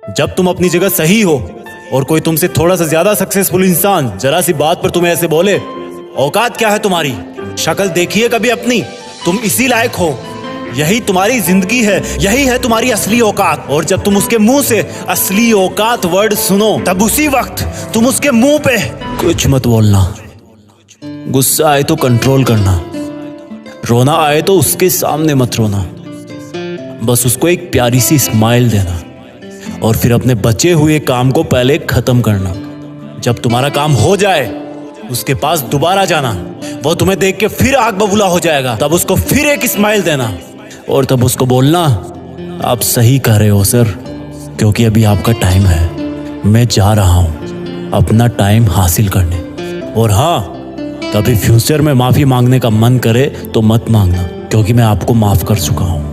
जब तुम अपनी जगह सही हो और कोई तुमसे थोड़ा सा ज्यादा सक्सेसफुल इंसान जरा सी बात पर तुम्हें ऐसे बोले, औकात क्या है तुम्हारी, शक्ल देखिए कभी अपनी, तुम इसी लायक हो, यही तुम्हारी जिंदगी है, यही है तुम्हारी असली औकात। और जब तुम उसके मुंह से असली औकात वर्ड सुनो, तब उसी वक्त तुम उसके मुंह पे कुछ मत बोलना। गुस्सा आए तो कंट्रोल करना, रोना आए तो उसके सामने मत रोना, बस उसको एक प्यारी सी स्माइल देना और फिर अपने बचे हुए काम को पहले खत्म करना। जब तुम्हारा काम हो जाए उसके पास दोबारा जाना, वो तुम्हें देख के फिर आग बबूला हो जाएगा, तब उसको फिर एक स्माइल देना और तब उसको बोलना, आप सही कह रहे हो सर, क्योंकि अभी आपका टाइम है, मैं जा रहा हूं अपना टाइम हासिल करने। और हाँ, कभी फ्यूचर में माफी मांगने का मन करे तो मत मांगना, क्योंकि मैं आपको माफ कर चुका हूं।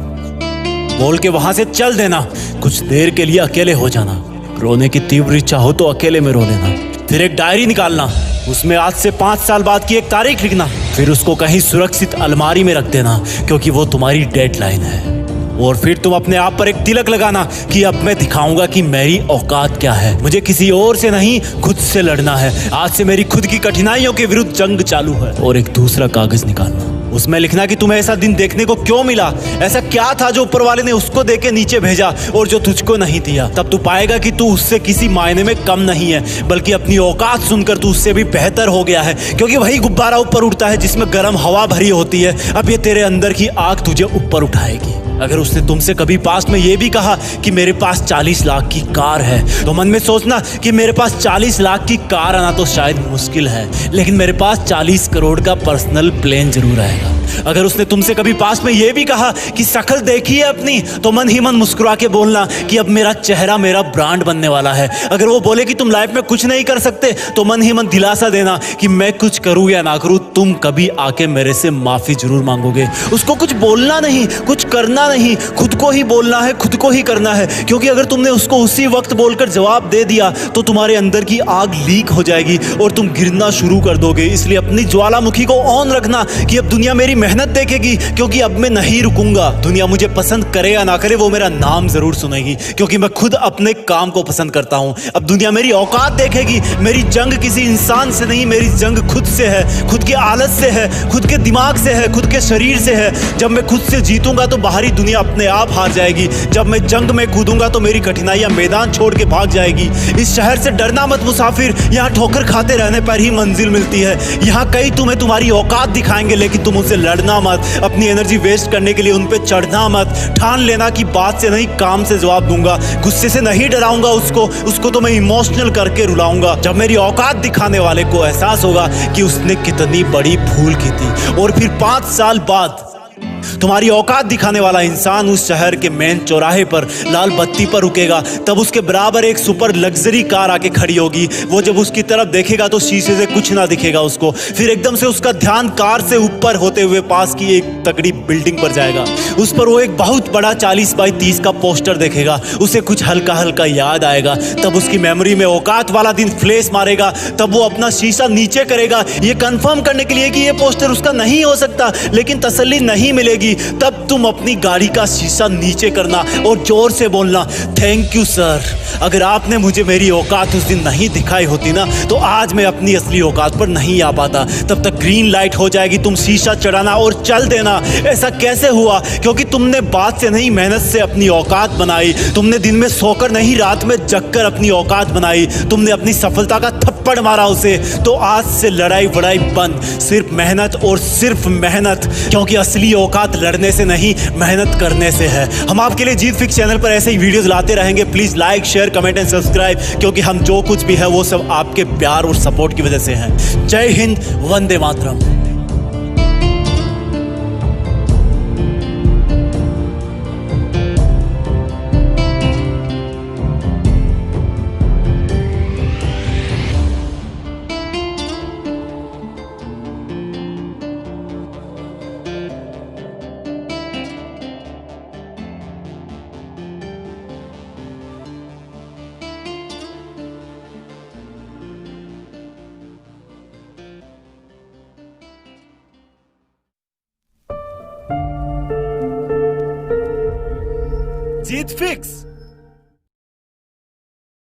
बोल के वहां से चल देना, कुछ देर के लिए अकेले हो जाना, रोने की तीव्र इच्छा हो तो अकेले में रो लेना, फिर एक डायरी निकालना, उसमें आज से 5 साल बाद की एक तारीख लिखना, फिर उसको कहीं सुरक्षित अलमारी में रख देना, क्योंकि वो तुम्हारी डेडलाइन है। और फिर तुम अपने आप पर एक तिलक लगाना कि अब मैं दिखाऊंगा कि मेरी औकात क्या है, मुझे किसी और से नहीं खुद से लड़ना है, आज से मेरी खुद की कठिनाइयों के विरुद्ध जंग चालू है। और एक दूसरा कागज निकालना, उसमें लिखना कि तुम्हें ऐसा दिन देखने को क्यों मिला, ऐसा क्या था जो ऊपर वाले ने उसको देके नीचे भेजा और जो तुझको नहीं दिया। तब तू पाएगा कि तू उससे किसी मायने में कम नहीं है, बल्कि अपनी औकात सुनकर तू उससे भी बेहतर हो गया है, क्योंकि वही गुब्बारा ऊपर उड़ता है जिसमें गर्म हवा भरी होती है। अब ये तेरे अंदर की आग तुझे ऊपर उठाएगी। अगर उसने तुमसे कभी पास में ये भी कहा कि मेरे पास 40 लाख की कार है, तो मन में सोचना कि मेरे पास 40 लाख की कार आना तो शायद मुश्किल है, लेकिन मेरे पास 40 करोड़ का पर्सनल प्लेन जरूर आएगा। अगर उसने तुमसे कभी पास में ये भी कहा कि शक्ल देखी है अपनी, तो मन ही मन मुस्कुरा के बोलना कि अब मेरा चेहरा मेरा ब्रांड बनने वाला है। अगर वो बोले कि तुम लाइफ में कुछ नहीं कर सकते, तो मन ही मन दिलासा देना कि मैं कुछ करूं या ना करूं, तुम कभी आके मेरे से माफी जरूर मांगोगे। उसको कुछ बोलना नहीं, कुछ करना नहीं, खुद को ही बोलना है, खुद को ही करना है, क्योंकि अगर तुमने उसको उसी वक्त बोलकर जवाब दे दिया तो तुम्हारे अंदर की आग लीक हो जाएगी और तुम गिरना शुरू कर दोगे। इसलिए अपनी ज्वालामुखी को ऑन रखना कि अब दुनिया मेरी मेहनत देखेगी, क्योंकि अब मैं नहीं रुकूंगा। दुनिया मुझे पसंद करे या ना करे, वो मेरा नाम जरूर सुनेगी, क्योंकि मैं खुद अपने काम को पसंद करता हूं। अब दुनिया मेरी औकात देखेगी। मेरी जंग किसी इंसान से नहीं, मेरी जंग खुद से है, खुद की आदत से है, खुद के दिमाग से है, खुद के शरीर से है। जब मैं खुद से जीतूंगा तो बाहरी दुनिया अपने आप हार जाएगी। जब मैं जंग में कूदूंगा तो मेरी कठिनाइयां मैदान छोड़ के भाग जाएगी। इस शहर से डरना मत मुसाफिर, यहाँ ठोकर खाते रहने पर ही मंजिल मिलती है। यहाँ कई तुम्हें तुम्हारी औकात दिखाएंगे, लेकिन तुम उनसे लड़ना मत, अपनी एनर्जी वेस्ट करने के लिए उन पे चढ़ना मत। ठान लेना कि बात से नहीं काम से जवाब दूंगा, गुस्से से नहीं डराऊंगा उसको तो मैं इमोशनल करके रुलाऊंगा। जब मेरी औकात दिखाने वाले को एहसास होगा कि उसने कितनी बड़ी भूल की थी, और फिर 5 साल बाद तुम्हारी औकात दिखाने वाला इंसान उस शहर के मेन चौराहे पर लाल बत्ती पर रुकेगा, तब उसके बराबर एक सुपर लग्जरी कार आके खड़ी होगी। वो जब उसकी तरफ देखेगा तो शीशे से कुछ ना दिखेगा उसको। फिर एकदम से उसका ध्यान कार से ऊपर होते हुए पास की एक तगड़ी बिल्डिंग पर जाएगा। उस पर वो एक बहुत बड़ा 40 बाई 30 का पोस्टर देखेगा। उसे कुछ हल्का हल्का याद आएगा। तब उसकी मेमोरी में औकात वाला दिन फ्लैश मारेगा। तब वो अपना शीशा नीचे करेगा, ये कंफर्म करने के लिए कि ये पोस्टर उसका नहीं हो सकता, लेकिन तसल्ली नहीं मिलेगी। तब तुम अपनी गाड़ी का शीशा नीचे करना और जोर से बोलना, थैंक यू सर, अगर आपने मुझे मेरी औकात उस दिन नहीं दिखाई होती ना, तो आज मैं अपनी असली औकात पर नहीं आ पाता। तब तक ग्रीन लाइट हो जाएगी, तुम शीशा चढ़ाना और चल देना। ऐसा कैसे हुआ? क्योंकि तुमने बात से नहीं मेहनत से अपनी औकात बनाई। तुमने दिन में सोकर नहीं रात में जगकर अपनी औकात बनाई। तुमने अपनी सफलता का थप्पड़ मारा उसे। तो आज से लड़ाई वड़ाई बंद, सिर्फ मेहनत और सिर्फ मेहनत, क्योंकि असली औकात लड़ने से नहीं मेहनत करने से है। हम आपके लिए जीत फिक्स चैनल पर ऐसे ही वीडियोस लाते रहेंगे। Please like share comment and subscribe, क्योंकि हम जो कुछ भी है वो सब आपके प्यार और सपोर्ट की वजह से है। जय हिंद, वंदे मातरम। जीत फिक्स।